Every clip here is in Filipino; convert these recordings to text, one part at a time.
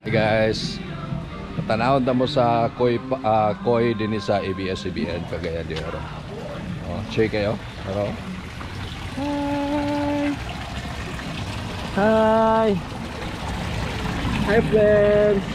Hey guys, tanawon mo sa koy din sa ABS-CBN Cagayan de Oro. Oh, check kayo. Oro. Hi. Hi. Hi friends.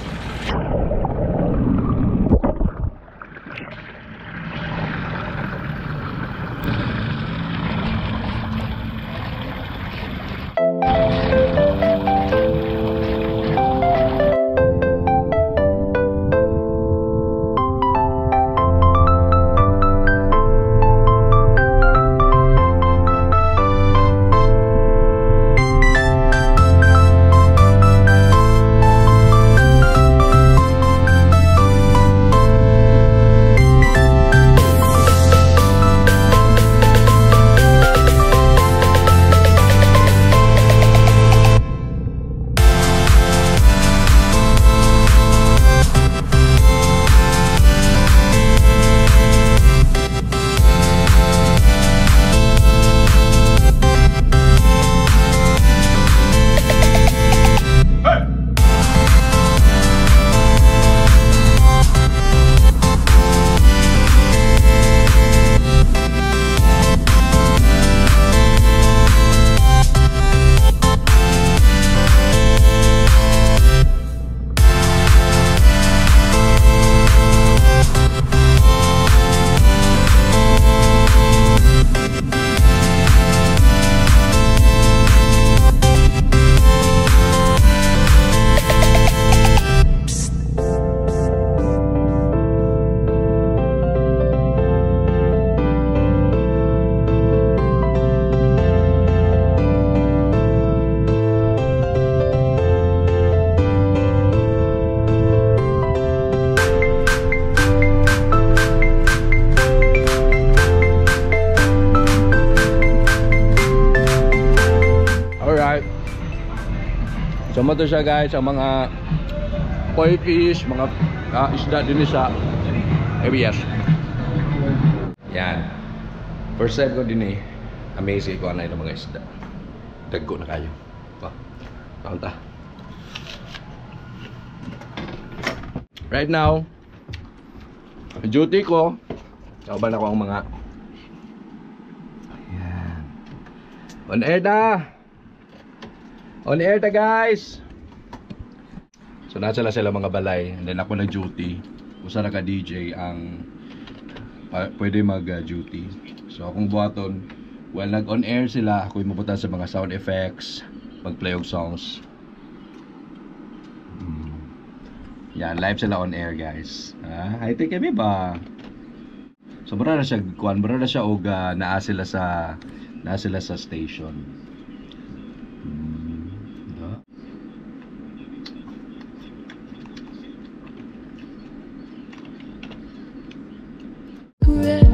So mo to siya guys, ang mga koi fish, mga isda din sa ABS. Yan. First time ko din amazing ko anay ng mga isda. Dagko na kayo. Kaunta. Right now, duty ko. Kauban ako ang mga ayan. On air na! On air ta guys. So nasa sila mga balay and then ako nag-duty. Usa ra ka DJ ang pwede mag-duty. So akong buhaton while nag-on air sila, ako imubutan sa mga sound effects, mag-play og songs. Yan, live sila on air guys. High-tech kami ba? So mura na siya kuan, mura na siya og naa sila sa station. Red.